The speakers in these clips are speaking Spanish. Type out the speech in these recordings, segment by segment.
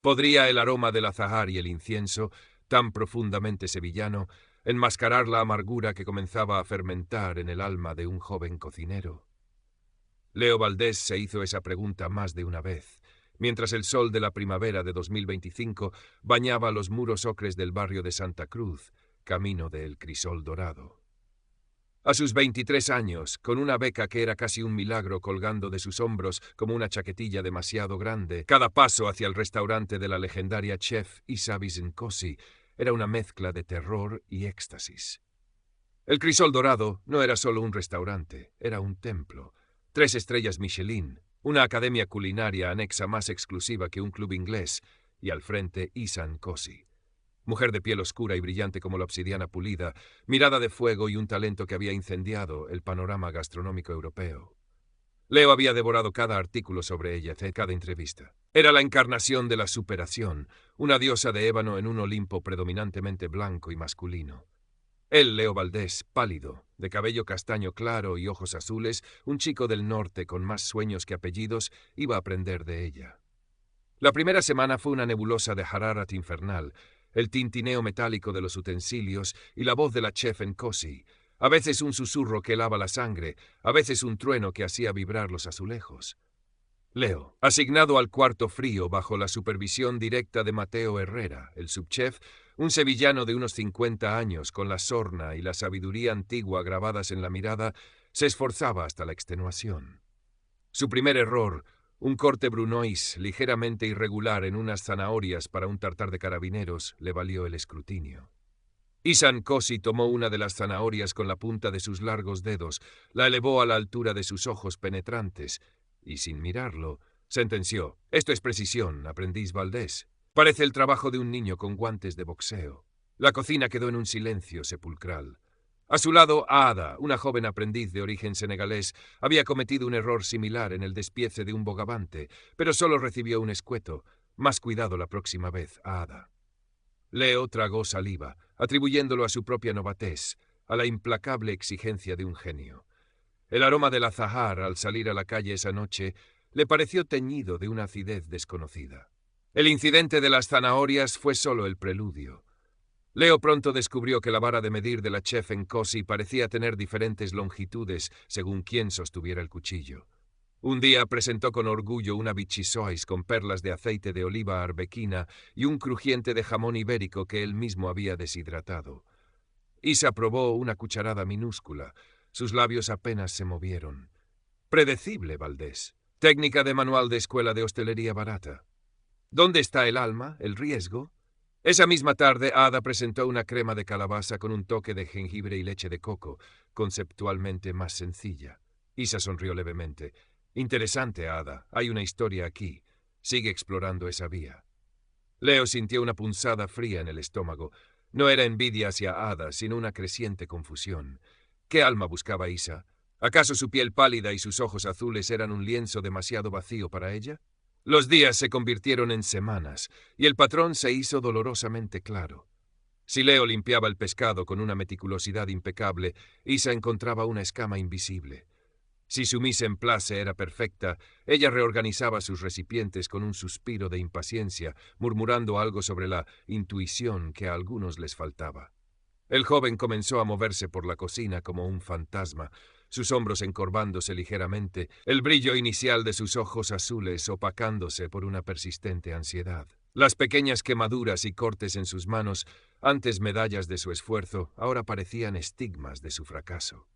¿Podría el aroma del azahar y el incienso, tan profundamente sevillano, enmascarar la amargura que comenzaba a fermentar en el alma de un joven cocinero? Leo Valdés se hizo esa pregunta más de una vez, mientras el sol de la primavera de 2025 bañaba los muros ocres del barrio de Santa Cruz, camino del Crisol Dorado. A sus 23 años, con una beca que era casi un milagro colgando de sus hombros como una chaquetilla demasiado grande, cada paso hacia el restaurante de la legendaria chef Isa Visincosi era una mezcla de terror y éxtasis. El Crisol Dorado no era solo un restaurante, era un templo. 3 estrellas Michelin, una academia culinaria anexa más exclusiva que un club inglés, y al frente Isa Nkosi. Mujer de piel oscura y brillante como la obsidiana pulida, mirada de fuego y un talento que había incendiado el panorama gastronómico europeo. Leo había devorado cada artículo sobre ella, cada entrevista. Era la encarnación de la superación, una diosa de ébano en un Olimpo predominantemente blanco y masculino. Él, Leo Valdés, pálido, de cabello castaño claro y ojos azules, un chico del norte con más sueños que apellidos, iba a aprender de ella. La primera semana fue una nebulosa de Hararat infernal, el tintineo metálico de los utensilios y la voz de la chef Nkosi, a veces un susurro que helaba la sangre, a veces un trueno que hacía vibrar los azulejos. Leo, asignado al cuarto frío bajo la supervisión directa de Mateo Herrera, el subchef, un sevillano de unos 50 años con la sorna y la sabiduría antigua grabadas en la mirada, se esforzaba hasta la extenuación. Su primer error, un corte brunoise ligeramente irregular en unas zanahorias para un tartar de carabineros, le valió el escrutinio. Isa Nkosi tomó una de las zanahorias con la punta de sus largos dedos, la elevó a la altura de sus ojos penetrantes y, sin mirarlo, sentenció: «Esto es precisión, aprendiz Valdés. Parece el trabajo de un niño con guantes de boxeo». La cocina quedó en un silencio sepulcral. A su lado, Ada, una joven aprendiz de origen senegalés, había cometido un error similar en el despiece de un bogavante, pero solo recibió un escueto. Más cuidado la próxima vez, Ada. Leo tragó saliva, atribuyéndolo a su propia novatez, a la implacable exigencia de un genio. El aroma del azahar, al salir a la calle esa noche, le pareció teñido de una acidez desconocida. El incidente de las zanahorias fue solo el preludio. Leo pronto descubrió que la vara de medir de la chef Nkosi parecía tener diferentes longitudes según quién sostuviera el cuchillo. Un día presentó con orgullo una bichisois con perlas de aceite de oliva arbequina y un crujiente de jamón ibérico que él mismo había deshidratado. Isa probó una cucharada minúscula. Sus labios apenas se movieron. Predecible, Valdés. Técnica de manual de escuela de hostelería barata. ¿Dónde está el alma, el riesgo? Esa misma tarde, Ada presentó una crema de calabaza con un toque de jengibre y leche de coco, conceptualmente más sencilla. Isa sonrió levemente. Interesante, Ada. Hay una historia aquí. Sigue explorando esa vía. Leo sintió una punzada fría en el estómago. No era envidia hacia Ada, sino una creciente confusión. ¿Qué alma buscaba Isa? ¿Acaso su piel pálida y sus ojos azules eran un lienzo demasiado vacío para ella? Los días se convirtieron en semanas, y el patrón se hizo dolorosamente claro. Si Leo limpiaba el pescado con una meticulosidad impecable, Isa encontraba una escama invisible. Si su mise en place era perfecta, ella reorganizaba sus recipientes con un suspiro de impaciencia, murmurando algo sobre la intuición que a algunos les faltaba. El joven comenzó a moverse por la cocina como un fantasma, sus hombros encorvándose ligeramente, el brillo inicial de sus ojos azules opacándose por una persistente ansiedad. Las pequeñas quemaduras y cortes en sus manos, antes medallas de su esfuerzo, ahora parecían estigmas de su fracaso.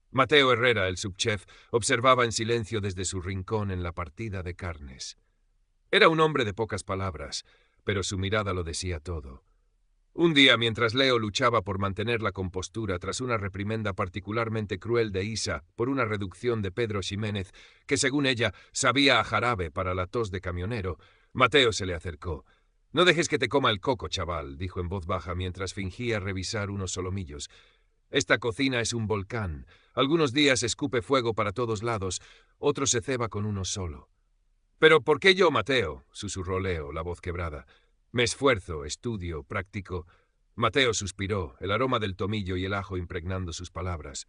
Mateo Herrera, el subchef, observaba en silencio desde su rincón en la partida de carnes. Era un hombre de pocas palabras, pero su mirada lo decía todo. Un día, mientras Leo luchaba por mantener la compostura tras una reprimenda particularmente cruel de Isa por una reducción de Pedro Ximénez, que según ella sabía a jarabe para la tos de camionero, Mateo se le acercó. «No dejes que te coma el coco, chaval», dijo en voz baja mientras fingía revisar unos solomillos. «Esta cocina es un volcán. Algunos días escupe fuego para todos lados, otros se ceba con uno solo». «¿Pero por qué yo, Mateo?», susurró Leo, la voz quebrada. «Me esfuerzo, estudio, practico». Mateo suspiró, el aroma del tomillo y el ajo impregnando sus palabras.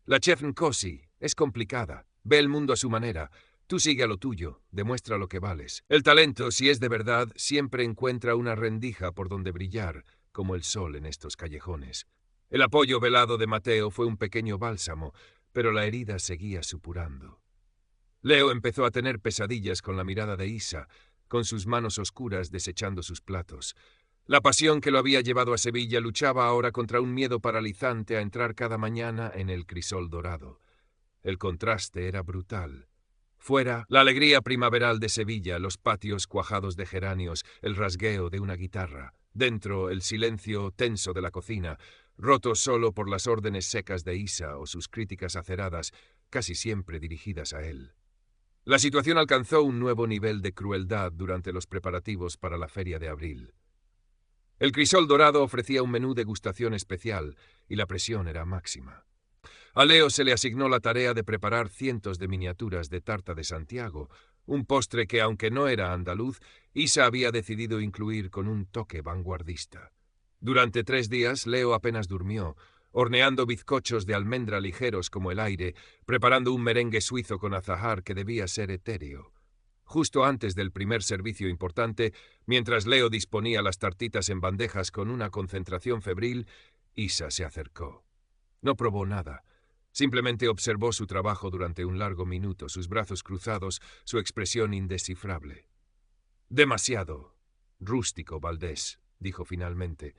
«La chef Nkosi es complicada, ve el mundo a su manera, Tú sigue a lo tuyo, demuestra lo que vales. El talento, si es de verdad, siempre encuentra una rendija por donde brillar, como el sol en estos callejones. El apoyo velado de Mateo fue un pequeño bálsamo, pero la herida seguía supurando. Leo empezó a tener pesadillas con la mirada de Isa, con sus manos oscuras desechando sus platos. La pasión que lo había llevado a Sevilla luchaba ahora contra un miedo paralizante a entrar cada mañana en el crisol dorado. El contraste era brutal. Fuera, la alegría primaveral de Sevilla, los patios cuajados de geranios, el rasgueo de una guitarra. Dentro, el silencio tenso de la cocina, roto solo por las órdenes secas de Isa o sus críticas aceradas, casi siempre dirigidas a él. La situación alcanzó un nuevo nivel de crueldad durante los preparativos para la feria de abril. El crisol dorado ofrecía un menú degustación especial y la presión era máxima. A Leo se le asignó la tarea de preparar cientos de miniaturas de tarta de Santiago, un postre que, aunque no era andaluz, Isa había decidido incluir con un toque vanguardista. Durante 3 días, Leo apenas durmió, horneando bizcochos de almendra ligeros como el aire, preparando un merengue suizo con azahar que debía ser etéreo. Justo antes del primer servicio importante, mientras Leo disponía las tartitas en bandejas con una concentración febril, Isa se acercó. No probó nada. Simplemente observó su trabajo durante un largo minuto, sus brazos cruzados, su expresión indescifrable. «Demasiado rústico, Valdés», dijo finalmente.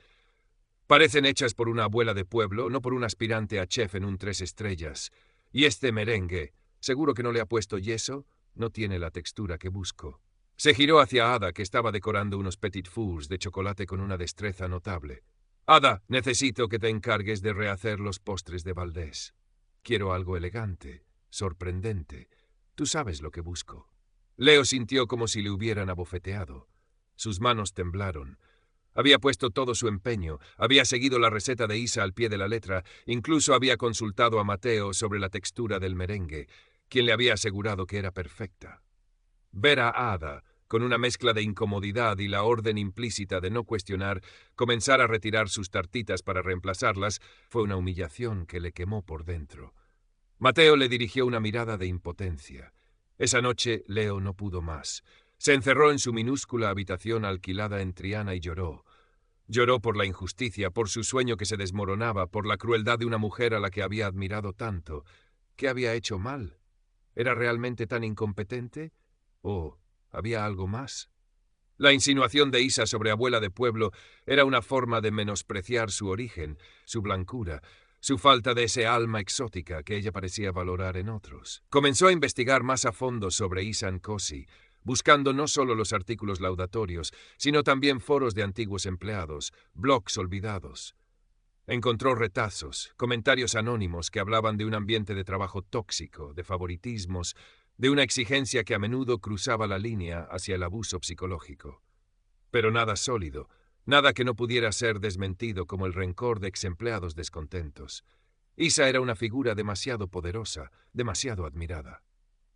«Parecen hechas por una abuela de pueblo, no por un aspirante a chef en un 3 estrellas. Y este merengue, seguro que no le ha puesto yeso, no tiene la textura que busco». Se giró hacia Ada, que estaba decorando unos petit fours de chocolate con una destreza notable. «Ada, necesito que te encargues de rehacer los postres de Valdés. Quiero algo elegante, sorprendente. Tú sabes lo que busco». Leo sintió como si le hubieran abofeteado. Sus manos temblaron. Había puesto todo su empeño, había seguido la receta de Isa al pie de la letra, incluso había consultado a Mateo sobre la textura del merengue, quien le había asegurado que era perfecta. Ver a Ada, con una mezcla de incomodidad y la orden implícita de no cuestionar, comenzar a retirar sus tartitas para reemplazarlas, fue una humillación que le quemó por dentro. Mateo le dirigió una mirada de impotencia. Esa noche Leo no pudo más. Se encerró en su minúscula habitación alquilada en Triana y lloró. Lloró por la injusticia, por su sueño que se desmoronaba, por la crueldad de una mujer a la que había admirado tanto. ¿Qué había hecho mal? ¿Era realmente tan incompetente? ¿O había algo más? La insinuación de Isa sobre abuela de pueblo era una forma de menospreciar su origen, su blancura, su falta de ese alma exótica que ella parecía valorar en otros. Comenzó a investigar más a fondo sobre Isa Nkosi, buscando no solo los artículos laudatorios, sino también foros de antiguos empleados, blogs olvidados. Encontró retazos, comentarios anónimos que hablaban de un ambiente de trabajo tóxico, de favoritismos, de una exigencia que a menudo cruzaba la línea hacia el abuso psicológico. Pero nada sólido, nada que no pudiera ser desmentido como el rencor de exempleados descontentos. Isa era una figura demasiado poderosa, demasiado admirada.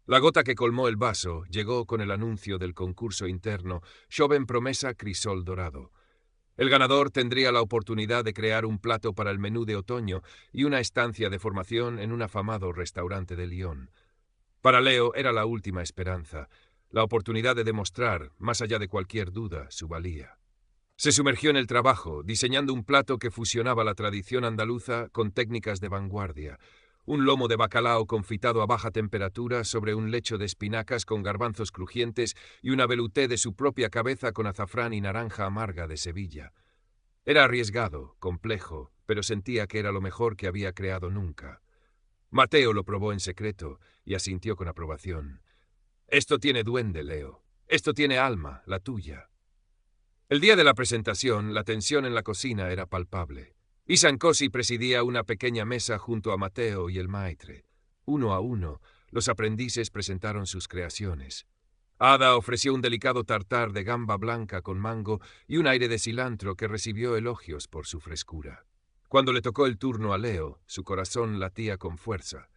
La gota que colmó el vaso llegó con el anuncio del concurso interno Joven Promesa Crisol Dorado. El ganador tendría la oportunidad de crear un plato para el menú de otoño y una estancia de formación en un afamado restaurante de Lyon. Para Leo era la última esperanza, la oportunidad de demostrar, más allá de cualquier duda, su valía. Se sumergió en el trabajo, diseñando un plato que fusionaba la tradición andaluza con técnicas de vanguardia. Un lomo de bacalao confitado a baja temperatura sobre un lecho de espinacas con garbanzos crujientes y una velouté de su propia cabeza con azafrán y naranja amarga de Sevilla. Era arriesgado, complejo, pero sentía que era lo mejor que había creado nunca. Mateo lo probó en secreto y asintió con aprobación. «Esto tiene duende, Leo. Esto tiene alma, la tuya». El día de la presentación, la tensión en la cocina era palpable. Isa Nkosi presidía una pequeña mesa junto a Mateo y el maitre. Uno a uno, los aprendices presentaron sus creaciones. Ada ofreció un delicado tartar de gamba blanca con mango y un aire de cilantro que recibió elogios por su frescura. Cuando le tocó el turno a Leo, su corazón latía con fuerza.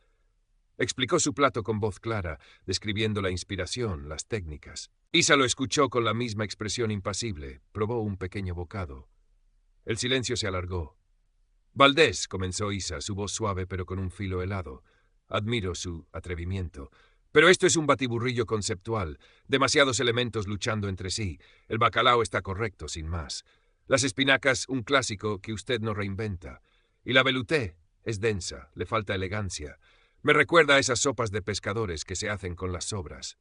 Explicó su plato con voz clara, describiendo la inspiración, las técnicas. Isa lo escuchó con la misma expresión impasible. Probó un pequeño bocado. El silencio se alargó. «Valdés», comenzó Isa, su voz suave pero con un filo helado. «Admiro su atrevimiento, Pero esto es un batiburrillo conceptual, demasiados elementos luchando entre sí. El bacalao está correcto, sin más. Las espinacas, un clásico que usted no reinventa. Y la velouté es densa, le falta elegancia. Me recuerda a esas sopas de pescadores que se hacen con las sobras.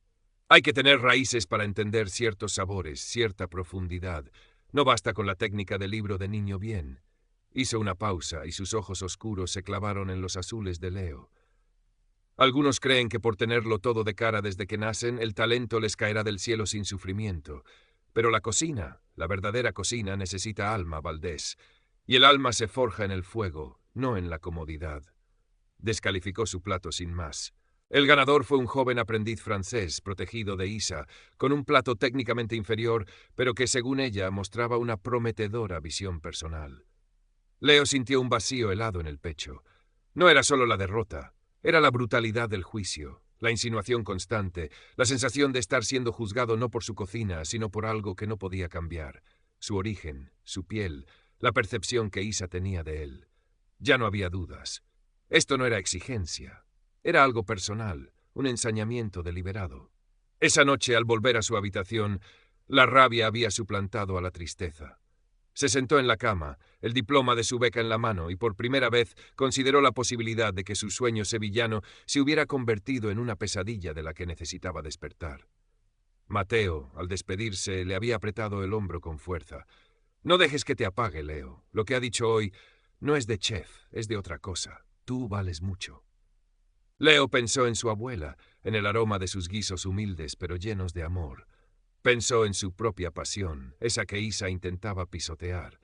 Hay que tener raíces para entender ciertos sabores, cierta profundidad. No basta con la técnica del libro de niño bien. Hizo una pausa y sus ojos oscuros se clavaron en los azules de Leo. Algunos creen que por tenerlo todo de cara desde que nacen, el talento les caerá del cielo sin sufrimiento. Pero la cocina, la verdadera cocina, necesita alma, Valdés. Y el alma se forja en el fuego, no en la comodidad. Descalificó su plato sin más. El ganador fue un joven aprendiz francés, protegido de Isa, con un plato técnicamente inferior, pero que según ella mostraba una prometedora visión personal. Leo sintió un vacío helado en el pecho. No era solo la derrota, era la brutalidad del juicio, la insinuación constante, la sensación de estar siendo juzgado no por su cocina, sino por algo que no podía cambiar, su origen, su piel, la percepción que Isa tenía de él. Ya no había dudas. Esto no era exigencia, era algo personal, un ensañamiento deliberado. Esa noche, al volver a su habitación, la rabia había suplantado a la tristeza. Se sentó en la cama, el diploma de su beca en la mano, y por primera vez consideró la posibilidad de que su sueño sevillano se hubiera convertido en una pesadilla de la que necesitaba despertar. Mateo, al despedirse, le había apretado el hombro con fuerza. No dejes que te apague, Leo. Lo que ha dicho hoy no es de chef, es de otra cosa. Tú vales mucho. Leo pensó en su abuela, en el aroma de sus guisos humildes pero llenos de amor. Pensó en su propia pasión, esa que Isa intentaba pisotear.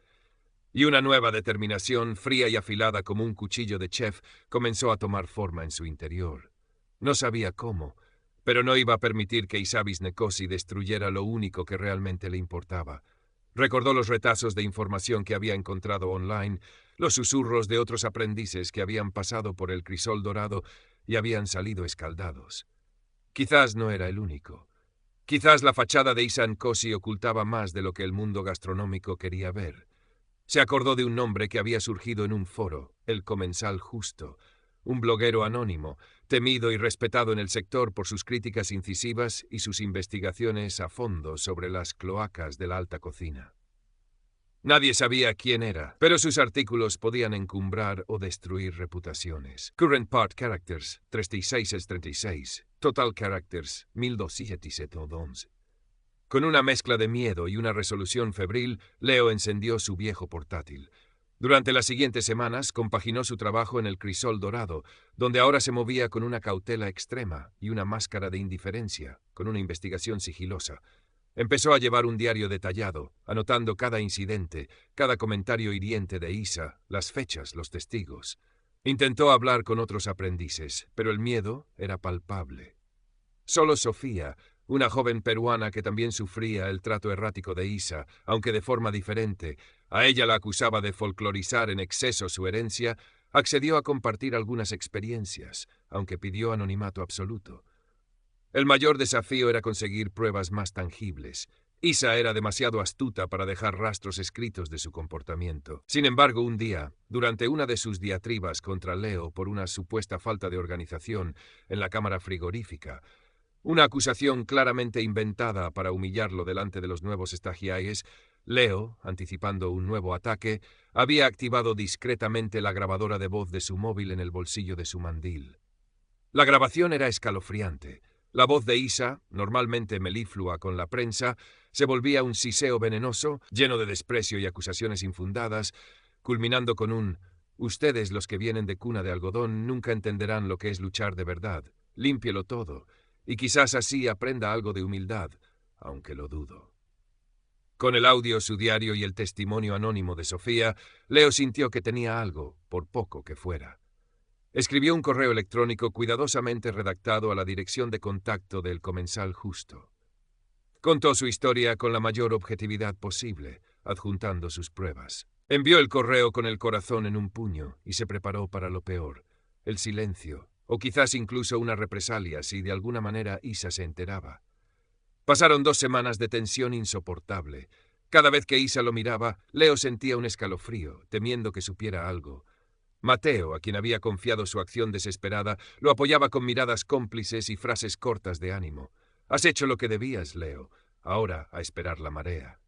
Y una nueva determinación, fría y afilada como un cuchillo de chef, comenzó a tomar forma en su interior. No sabía cómo, pero no iba a permitir que Isabis Nekosi destruyera lo único que realmente le importaba. Recordó los retazos de información que había encontrado online, los susurros de otros aprendices que habían pasado por el crisol dorado y habían salido escaldados. Quizás no era el único. Quizás la fachada de Isa Nkosi ocultaba más de lo que el mundo gastronómico quería ver. Se acordó de un nombre que había surgido en un foro, el Comensal Justo, un bloguero anónimo, temido y respetado en el sector por sus críticas incisivas y sus investigaciones a fondo sobre las cloacas de la alta cocina. Nadie sabía quién era, pero sus artículos podían encumbrar o destruir reputaciones. Current Part Characters, 36 Total Characters, 1211. Con una mezcla de miedo y una resolución febril, Leo encendió su viejo portátil. Durante las siguientes semanas compaginó su trabajo en el crisol dorado, donde ahora se movía con una cautela extrema y una máscara de indiferencia, con una investigación sigilosa. Empezó a llevar un diario detallado, anotando cada incidente, cada comentario hiriente de Isa, las fechas, los testigos. Intentó hablar con otros aprendices, pero el miedo era palpable. Solo Sofía, una joven peruana que también sufría el trato errático de Isa, aunque de forma diferente, a ella la acusaba de folclorizar en exceso su herencia, accedió a compartir algunas experiencias, aunque pidió anonimato absoluto. El mayor desafío era conseguir pruebas más tangibles. Isa era demasiado astuta para dejar rastros escritos de su comportamiento. Sin embargo, un día, durante una de sus diatribas contra Leo por una supuesta falta de organización en la cámara frigorífica, una acusación claramente inventada para humillarlo delante de los nuevos estagiaires, Leo, anticipando un nuevo ataque, había activado discretamente la grabadora de voz de su móvil en el bolsillo de su mandil. La grabación era escalofriante. La voz de Isa, normalmente meliflua con la prensa, se volvía un siseo venenoso, lleno de desprecio y acusaciones infundadas, culminando con un «Ustedes, los que vienen de cuna de algodón, nunca entenderán lo que es luchar de verdad. Límpielo todo, y quizás así aprenda algo de humildad, aunque lo dudo». Con el audio, su diario y el testimonio anónimo de Sofía, Leo sintió que tenía algo, por poco que fuera. Escribió un correo electrónico cuidadosamente redactado a la dirección de contacto del Comensal Justo. Contó su historia con la mayor objetividad posible, adjuntando sus pruebas. Envió el correo con el corazón en un puño y se preparó para lo peor, el silencio, o quizás incluso una represalia si de alguna manera Isa se enteraba. Pasaron 2 semanas de tensión insoportable. Cada vez que Isa lo miraba, Leo sentía un escalofrío, temiendo que supiera algo. Mateo, a quien había confiado su acción desesperada, lo apoyaba con miradas cómplices y frases cortas de ánimo. «Has hecho lo que debías, Leo. Ahora a esperar la marea».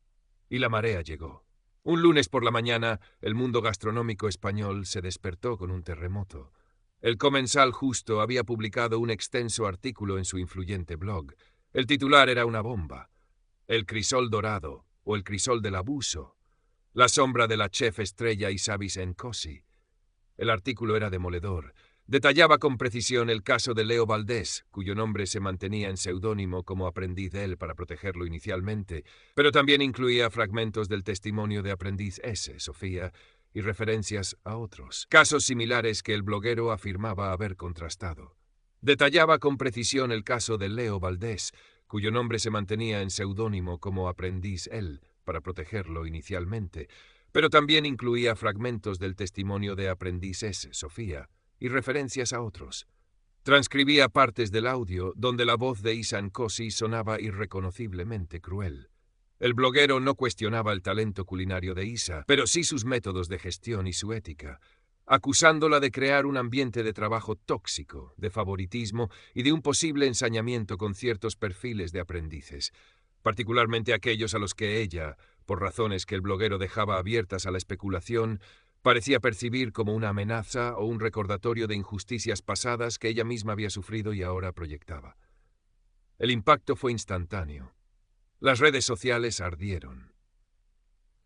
Y la marea llegó. Un lunes por la mañana, el mundo gastronómico español se despertó con un terremoto. El Comensal Justo había publicado un extenso artículo en su influyente blog. El titular era una bomba. El crisol dorado, o el crisol del abuso. La sombra de la chef estrella Isabis Nkosi. El artículo era demoledor. Detallaba con precisión el caso de Leo Valdés, cuyo nombre se mantenía en seudónimo como aprendiz él para protegerlo inicialmente, pero también incluía fragmentos del testimonio de aprendiz S, Sofía, y referencias a otros, casos similares que el bloguero afirmaba haber contrastado. Detallaba con precisión el caso de Leo Valdés, cuyo nombre se mantenía en seudónimo como aprendiz él para protegerlo inicialmente, pero también incluía fragmentos del testimonio de aprendiz S, Sofía, y referencias a otros. Transcribía partes del audio donde la voz de Isa Nkosi sonaba irreconociblemente cruel. El bloguero no cuestionaba el talento culinario de Isa, pero sí sus métodos de gestión y su ética, acusándola de crear un ambiente de trabajo tóxico, de favoritismo y de un posible ensañamiento con ciertos perfiles de aprendices, particularmente aquellos a los que ella, por razones que el bloguero dejaba abiertas a la especulación, parecía percibir como una amenaza o un recordatorio de injusticias pasadas que ella misma había sufrido y ahora proyectaba. El impacto fue instantáneo. Las redes sociales ardieron.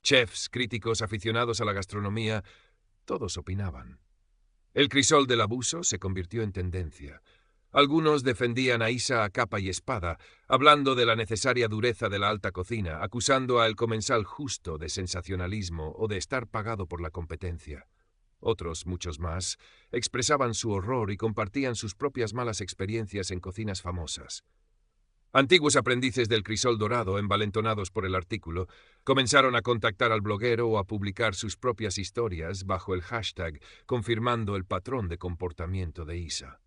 Chefs, críticos, aficionados a la gastronomía, todos opinaban. El crisol del abuso se convirtió en tendencia. Algunos defendían a Isa a capa y espada, hablando de la necesaria dureza de la alta cocina, acusando a El Comensal Justo de sensacionalismo o de estar pagado por la competencia. Otros, muchos más, expresaban su horror y compartían sus propias malas experiencias en cocinas famosas. Antiguos aprendices del crisol dorado, envalentonados por el artículo, comenzaron a contactar al bloguero o a publicar sus propias historias bajo el hashtag, confirmando el patrón de comportamiento de Isa.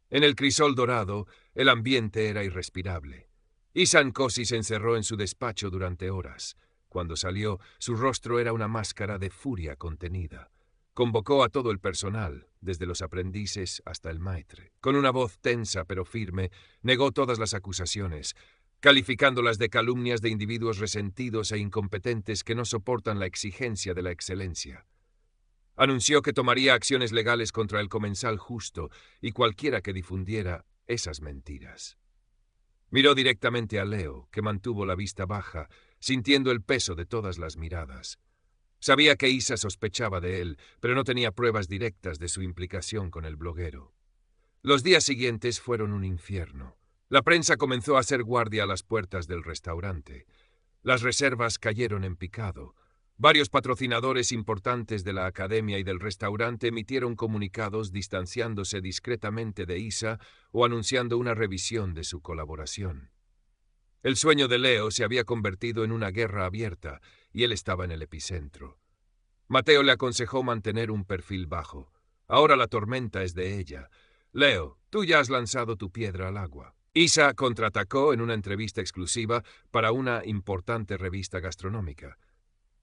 En el crisol dorado, el ambiente era irrespirable. Isa Nkosi se encerró en su despacho durante horas. Cuando salió, su rostro era una máscara de furia contenida. Convocó a todo el personal, desde los aprendices hasta el maître. Con una voz tensa pero firme, negó todas las acusaciones, calificándolas de calumnias de individuos resentidos e incompetentes que no soportan la exigencia de la excelencia. Anunció que tomaría acciones legales contra el Comensal Justo y cualquiera que difundiera esas mentiras. Miró directamente a Leo, que mantuvo la vista baja, sintiendo el peso de todas las miradas. Sabía que Isa sospechaba de él, pero no tenía pruebas directas de su implicación con el bloguero. Los días siguientes fueron un infierno. La prensa comenzó a hacer guardia a las puertas del restaurante. Las reservas cayeron en picado. Varios patrocinadores importantes de la academia y del restaurante emitieron comunicados distanciándose discretamente de Isa o anunciando una revisión de su colaboración. El sueño de Leo se había convertido en una guerra abierta y él estaba en el epicentro. Mateo le aconsejó mantener un perfil bajo. Ahora la tormenta es de ella. Leo, tú ya has lanzado tu piedra al agua. Isa contraatacó en una entrevista exclusiva para una importante revista gastronómica.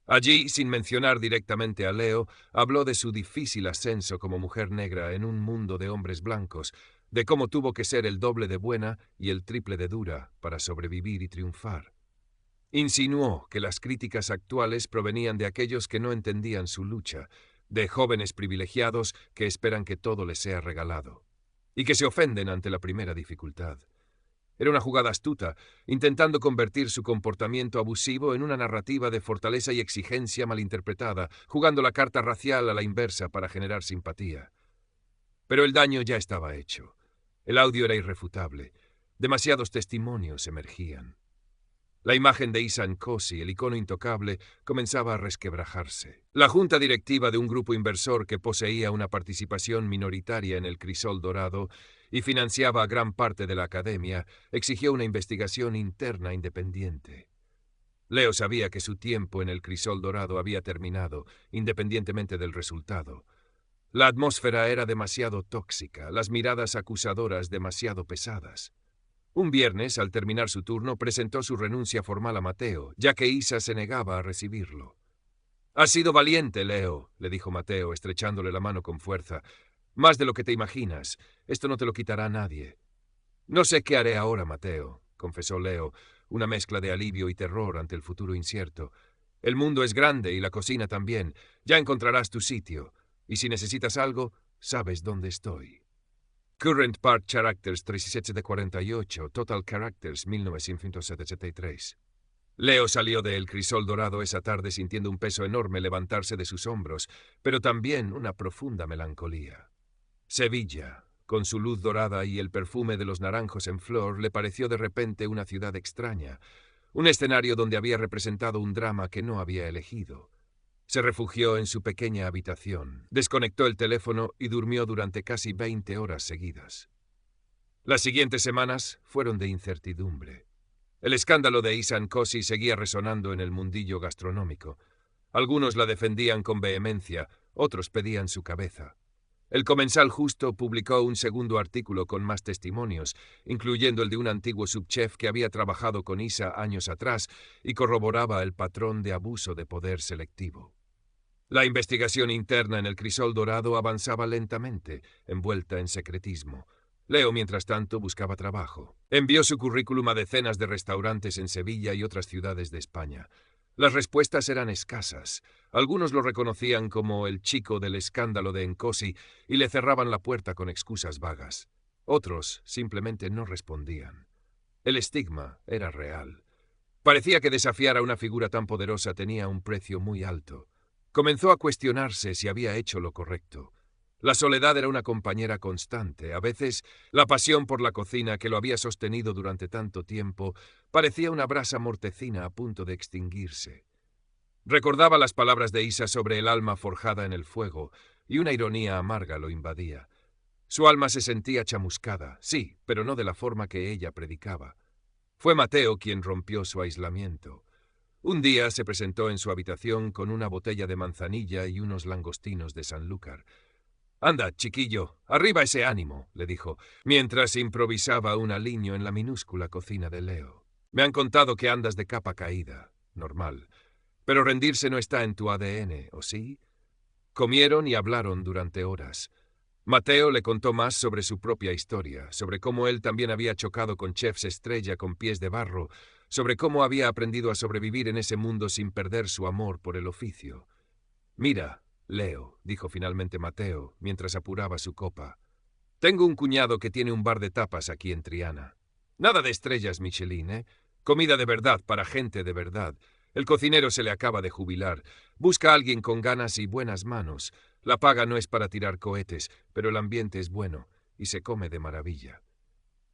Allí, sin mencionar directamente a Leo, habló de su difícil ascenso como mujer negra en un mundo de hombres blancos, de cómo tuvo que ser el doble de buena y el triple de dura para sobrevivir y triunfar. Insinuó que las críticas actuales provenían de aquellos que no entendían su lucha, de jóvenes privilegiados que esperan que todo les sea regalado, y que se ofenden ante la primera dificultad. Era una jugada astuta, intentando convertir su comportamiento abusivo en una narrativa de fortaleza y exigencia malinterpretada, jugando la carta racial a la inversa para generar simpatía. Pero el daño ya estaba hecho. El audio era irrefutable. Demasiados testimonios emergían. La imagen de Isa Nkosi, el icono intocable, comenzaba a resquebrajarse. La junta directiva de un grupo inversor que poseía una participación minoritaria en el crisol dorado y financiaba gran parte de la academia, exigió una investigación interna independiente. Leo sabía que su tiempo en el crisol dorado había terminado, independientemente del resultado. La atmósfera era demasiado tóxica, las miradas acusadoras demasiado pesadas. Un viernes, al terminar su turno, presentó su renuncia formal a Mateo, ya que Isa se negaba a recibirlo. Has sido valiente, Leo, le dijo Mateo, estrechándole la mano con fuerza. Más de lo que te imaginas. Esto no te lo quitará nadie. No sé qué haré ahora, Mateo, confesó Leo, una mezcla de alivio y terror ante el futuro incierto. El mundo es grande y la cocina también. Ya encontrarás tu sitio. Y si necesitas algo, sabes dónde estoy. Current Part Characters 37 de 48, Total Characters 1973. Leo salió del crisol dorado esa tarde sintiendo un peso enorme levantarse de sus hombros, pero también una profunda melancolía. Sevilla, con su luz dorada y el perfume de los naranjos en flor, le pareció de repente una ciudad extraña, un escenario donde había representado un drama que no había elegido. Se refugió en su pequeña habitación, desconectó el teléfono y durmió durante casi 20 horas seguidas. Las siguientes semanas fueron de incertidumbre. El escándalo de Isa Nkosi seguía resonando en el mundillo gastronómico. Algunos la defendían con vehemencia, otros pedían su cabeza. El Comensal Justo publicó un segundo artículo con más testimonios, incluyendo el de un antiguo subchef que había trabajado con Isa años atrás y corroboraba el patrón de abuso de poder selectivo. La investigación interna en el crisol dorado avanzaba lentamente, envuelta en secretismo. Leo, mientras tanto, buscaba trabajo. Envió su currículum a decenas de restaurantes en Sevilla y otras ciudades de España. Las respuestas eran escasas. Algunos lo reconocían como el chico del escándalo de Nkosi y le cerraban la puerta con excusas vagas. Otros simplemente no respondían. El estigma era real. Parecía que desafiar a una figura tan poderosa tenía un precio muy alto. Comenzó a cuestionarse si había hecho lo correcto. La soledad era una compañera constante. A veces, la pasión por la cocina que lo había sostenido durante tanto tiempo parecía una brasa mortecina a punto de extinguirse. Recordaba las palabras de Isa sobre el alma forjada en el fuego, y una ironía amarga lo invadía. Su alma se sentía chamuscada, sí, pero no de la forma que ella predicaba. Fue Mateo quien rompió su aislamiento. Un día se presentó en su habitación con una botella de manzanilla y unos langostinos de Sanlúcar. «Anda, chiquillo, arriba ese ánimo», le dijo, mientras improvisaba un aliño en la minúscula cocina de Leo. «Me han contado que andas de capa caída. Normal. Pero rendirse no está en tu ADN, ¿o sí?» Comieron y hablaron durante horas. Mateo le contó más sobre su propia historia, sobre cómo él también había chocado con chefs estrella con pies de barro, sobre cómo había aprendido a sobrevivir en ese mundo sin perder su amor por el oficio. «Mira, Leo», dijo finalmente Mateo, mientras apuraba su copa. «Tengo un cuñado que tiene un bar de tapas aquí en Triana. Nada de estrellas Michelin, ¿eh? Comida de verdad para gente de verdad. El cocinero se le acaba de jubilar. Busca a alguien con ganas y buenas manos. La paga no es para tirar cohetes, pero el ambiente es bueno y se come de maravilla».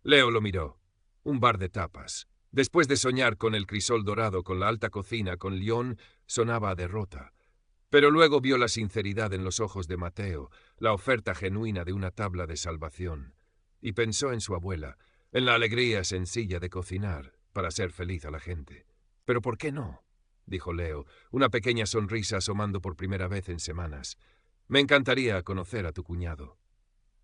Leo lo miró. Un bar de tapas. Después de soñar con el crisol dorado, con la alta cocina, con Lyon, sonaba a derrota. Pero luego vio la sinceridad en los ojos de Mateo, la oferta genuina de una tabla de salvación. Y pensó en su abuela, en la alegría sencilla de cocinar para hacer feliz a la gente. «¿Pero por qué no?», dijo Leo, una pequeña sonrisa asomando por primera vez en semanas. «Me encantaría conocer a tu cuñado».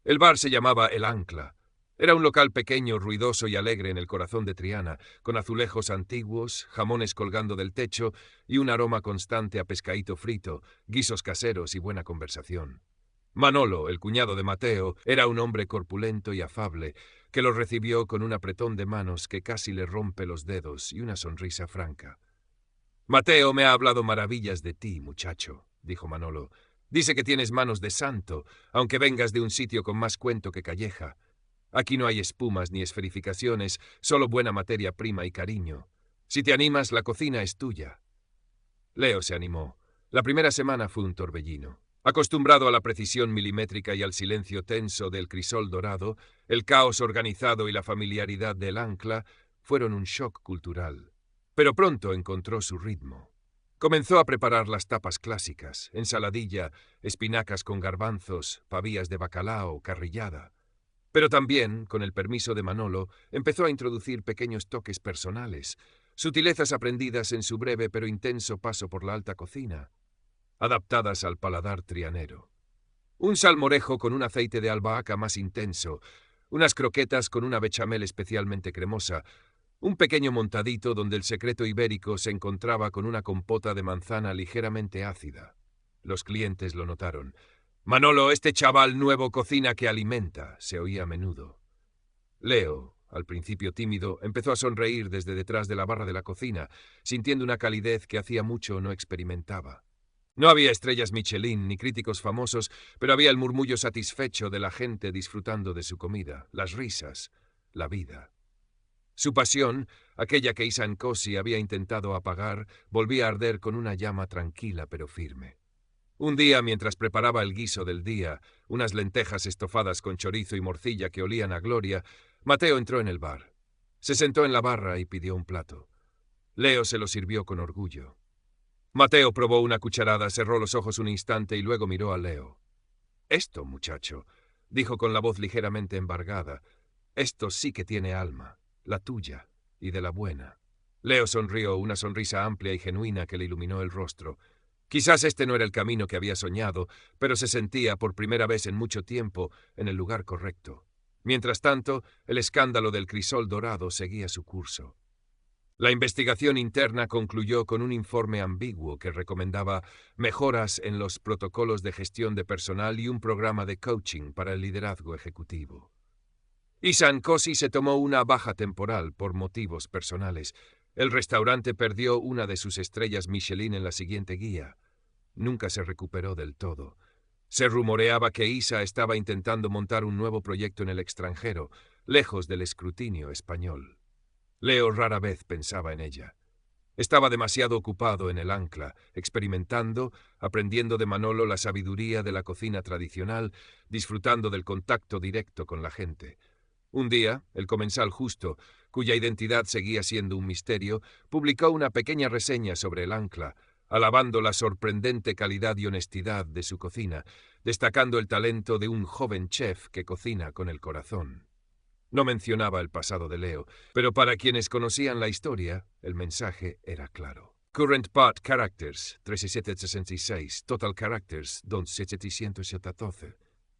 El bar se llamaba El Ancla. Era un local pequeño, ruidoso y alegre en el corazón de Triana, con azulejos antiguos, jamones colgando del techo y un aroma constante a pescadito frito, guisos caseros y buena conversación. Manolo, el cuñado de Mateo, era un hombre corpulento y afable, que lo recibió con un apretón de manos que casi le rompe los dedos y una sonrisa franca. «Mateo me ha hablado maravillas de ti, muchacho», dijo Manolo. «Dice que tienes manos de santo, aunque vengas de un sitio con más cuento que calleja. Aquí no hay espumas ni esferificaciones, solo buena materia prima y cariño. Si te animas, la cocina es tuya». Leo se animó. La primera semana fue un torbellino. Acostumbrado a la precisión milimétrica y al silencio tenso del crisol dorado, el caos organizado y la familiaridad del ancla fueron un shock cultural. Pero pronto encontró su ritmo. Comenzó a preparar las tapas clásicas, ensaladilla, espinacas con garbanzos, pavillas de bacalao, carrillada. Pero también, con el permiso de Manolo, empezó a introducir pequeños toques personales, sutilezas aprendidas en su breve pero intenso paso por la alta cocina, adaptadas al paladar trianero. Un salmorejo con un aceite de albahaca más intenso, unas croquetas con una bechamel especialmente cremosa, Un pequeño montadito donde el secreto ibérico se encontraba con una compota de manzana ligeramente ácida. Los clientes lo notaron. «Manolo, este chaval nuevo cocina que alimenta», se oía a menudo. Leo, al principio tímido, empezó a sonreír desde detrás de la barra de la cocina, sintiendo una calidez que hacía mucho no experimentaba. No había estrellas Michelin ni críticos famosos, pero había el murmullo satisfecho de la gente disfrutando de su comida, las risas, la vida. Su pasión, aquella que Isan Kosi había intentado apagar, volvía a arder con una llama tranquila pero firme. Un día, mientras preparaba el guiso del día, unas lentejas estofadas con chorizo y morcilla que olían a gloria, Mateo entró en el bar. Se sentó en la barra y pidió un plato. Leo se lo sirvió con orgullo. Mateo probó una cucharada, cerró los ojos un instante y luego miró a Leo. «Esto, muchacho», dijo con la voz ligeramente embargada, «esto sí que tiene alma, la tuya y de la buena». Leo sonrió, una sonrisa amplia y genuina que le iluminó el rostro. Quizás este no era el camino que había soñado, pero se sentía, por primera vez en mucho tiempo, en el lugar correcto. Mientras tanto, el escándalo del crisol dorado seguía su curso. La investigación interna concluyó con un informe ambiguo que recomendaba mejoras en los protocolos de gestión de personal y un programa de coaching para el liderazgo ejecutivo. Isan Kosi se tomó una baja temporal por motivos personales. El restaurante perdió una de sus estrellas Michelin en la siguiente guía. Nunca se recuperó del todo. Se rumoreaba que Isa estaba intentando montar un nuevo proyecto en el extranjero, lejos del escrutinio español. Leo rara vez pensaba en ella. Estaba demasiado ocupado en el ancla, experimentando, aprendiendo de Manolo la sabiduría de la cocina tradicional, disfrutando del contacto directo con la gente. Un día, el comensal Justo, cuya identidad seguía siendo un misterio, publicó una pequeña reseña sobre el ancla, alabando la sorprendente calidad y honestidad de su cocina, destacando el talento de un joven chef que cocina con el corazón. No mencionaba el pasado de Leo, pero para quienes conocían la historia, el mensaje era claro. Current Part Characters, 3766, Total Characters, 2714.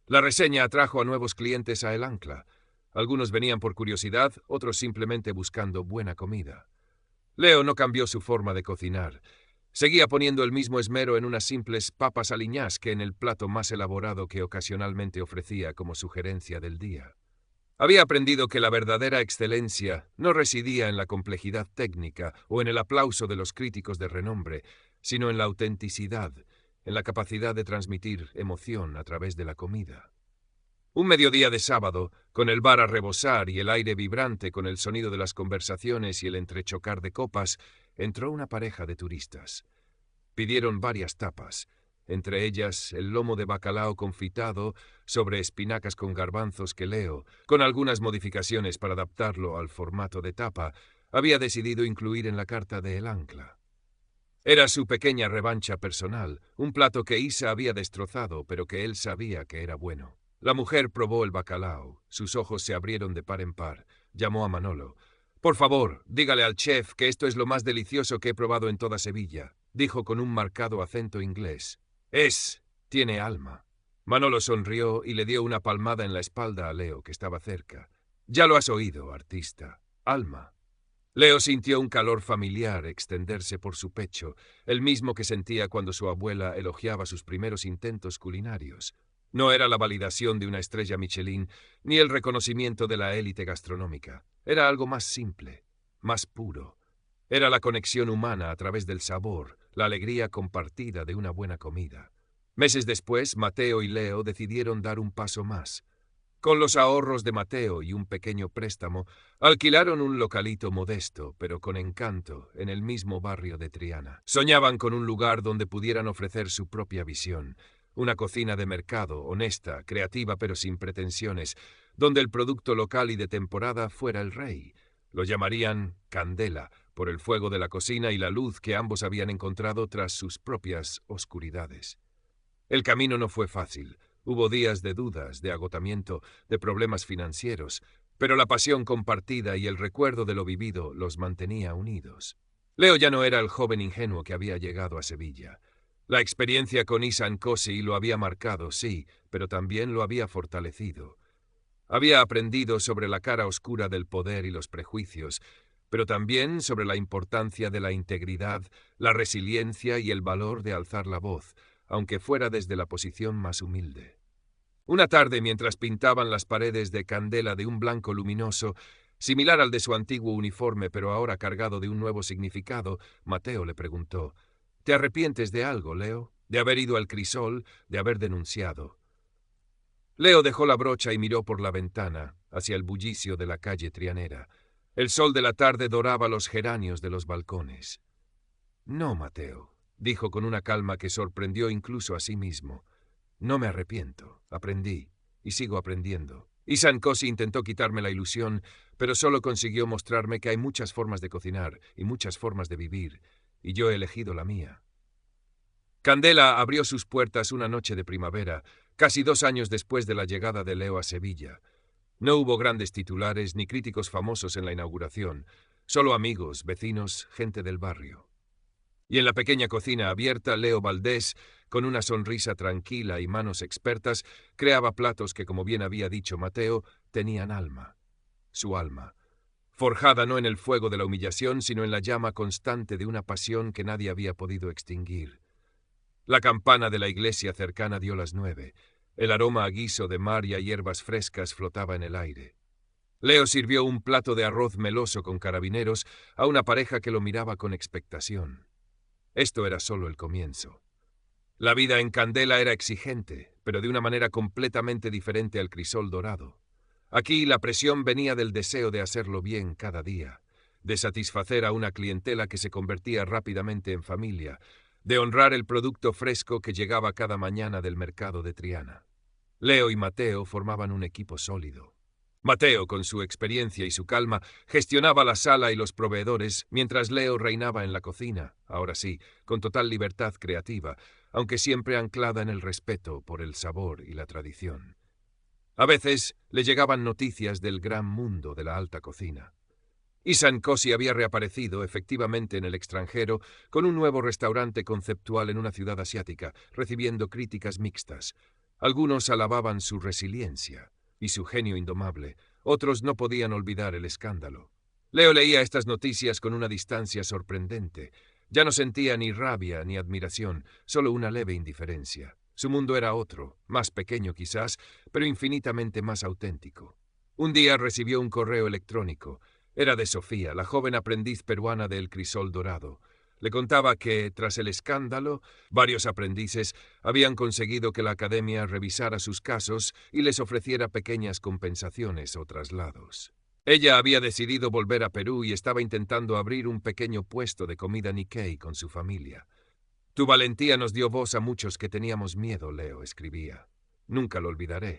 La reseña atrajo a nuevos clientes a El Ancla. Algunos venían por curiosidad, otros simplemente buscando buena comida. Leo no cambió su forma de cocinar. Seguía poniendo el mismo esmero en unas simples papas aliñás que en el plato más elaborado que ocasionalmente ofrecía como sugerencia del día. Había aprendido que la verdadera excelencia no residía en la complejidad técnica o en el aplauso de los críticos de renombre, sino en la autenticidad, en la capacidad de transmitir emoción a través de la comida. Un mediodía de sábado, con el bar a rebosar y el aire vibrante con el sonido de las conversaciones y el entrechocar de copas, entró una pareja de turistas. Pidieron varias tapas, entre ellas el lomo de bacalao confitado sobre espinacas con garbanzos que Leo, con algunas modificaciones para adaptarlo al formato de tapa, había decidido incluir en la carta de El Ancla. Era su pequeña revancha personal, un plato que Isa había destrozado, pero que él sabía que era bueno. La mujer probó el bacalao, sus ojos se abrieron de par en par, llamó a Manolo. «Por favor, dígale al chef que esto es lo más delicioso que he probado en toda Sevilla», dijo con un marcado acento inglés. Tiene alma». Manolo sonrió y le dio una palmada en la espalda a Leo, que estaba cerca. «Ya lo has oído, artista. Alma». Leo sintió un calor familiar extenderse por su pecho, el mismo que sentía cuando su abuela elogiaba sus primeros intentos culinarios. No era la validación de una estrella Michelin, ni el reconocimiento de la élite gastronómica. Era algo más simple, más puro. Era la conexión humana a través del sabor, la alegría compartida de una buena comida. Meses después, Mateo y Leo decidieron dar un paso más. Con los ahorros de Mateo y un pequeño préstamo, alquilaron un localito modesto, pero con encanto, en el mismo barrio de Triana. Soñaban con un lugar donde pudieran ofrecer su propia visión, una cocina de mercado, honesta, creativa pero sin pretensiones, donde el producto local y de temporada fuera el rey. Lo llamarían Candela, por el fuego de la cocina y la luz que ambos habían encontrado tras sus propias oscuridades. El camino no fue fácil. Hubo días de dudas, de agotamiento, de problemas financieros, pero la pasión compartida y el recuerdo de lo vivido los mantenía unidos. Leo ya no era el joven ingenuo que había llegado a Sevilla. La experiencia con Isan Kosi lo había marcado, sí, pero también lo había fortalecido. Había aprendido sobre la cara oscura del poder y los prejuicios, pero también sobre la importancia de la integridad, la resiliencia y el valor de alzar la voz, aunque fuera desde la posición más humilde. Una tarde, mientras pintaban las paredes de Candela de un blanco luminoso, similar al de su antiguo uniforme, pero ahora cargado de un nuevo significado, Mateo le preguntó: «¿Te arrepientes de algo, Leo? ¿De haber ido al crisol, de haber denunciado?» Leo dejó la brocha y miró por la ventana, hacia el bullicio de la calle Trianera. El sol de la tarde doraba los geranios de los balcones. «No, Mateo», dijo con una calma que sorprendió incluso a sí mismo. «No me arrepiento. Aprendí. Y sigo aprendiendo». Ihsan Kosi intentó quitarme la ilusión, pero solo consiguió mostrarme que hay muchas formas de cocinar y muchas formas de vivir, y yo he elegido la mía. Candela abrió sus puertas una noche de primavera, casi 2 años después de la llegada de Leo a Sevilla. No hubo grandes titulares ni críticos famosos en la inauguración, solo amigos, vecinos, gente del barrio. Y en la pequeña cocina abierta, Leo Valdés, con una sonrisa tranquila y manos expertas, creaba platos que, como bien había dicho Mateo, tenían alma. Su alma, forjada no en el fuego de la humillación, sino en la llama constante de una pasión que nadie había podido extinguir. La campana de la iglesia cercana dio las 9. El aroma a guiso de mar y a hierbas frescas flotaba en el aire. Leo sirvió un plato de arroz meloso con carabineros a una pareja que lo miraba con expectación. Esto era solo el comienzo. La vida en Candela era exigente, pero de una manera completamente diferente al crisol dorado. Aquí la presión venía del deseo de hacerlo bien cada día, de satisfacer a una clientela que se convertía rápidamente en familia, de honrar el producto fresco que llegaba cada mañana del mercado de Triana. Leo y Mateo formaban un equipo sólido. Mateo, con su experiencia y su calma, gestionaba la sala y los proveedores, mientras Leo reinaba en la cocina, ahora sí, con total libertad creativa, aunque siempre anclada en el respeto por el sabor y la tradición. A veces le llegaban noticias del gran mundo de la alta cocina. Ihsan Kosi había reaparecido, efectivamente, en el extranjero, con un nuevo restaurante conceptual en una ciudad asiática, recibiendo críticas mixtas. Algunos alababan su resiliencia y su genio indomable, otros no podían olvidar el escándalo. Leo leía estas noticias con una distancia sorprendente. Ya no sentía ni rabia ni admiración, solo una leve indiferencia. Su mundo era otro, más pequeño quizás, pero infinitamente más auténtico. Un día recibió un correo electrónico. Era de Sofía, la joven aprendiz peruana del crisol dorado. Le contaba que, tras el escándalo, varios aprendices habían conseguido que la academia revisara sus casos y les ofreciera pequeñas compensaciones o traslados. Ella había decidido volver a Perú y estaba intentando abrir un pequeño puesto de comida Nikkei con su familia. «Tu valentía nos dio voz a muchos que teníamos miedo», Leo escribía. «Nunca lo olvidaré».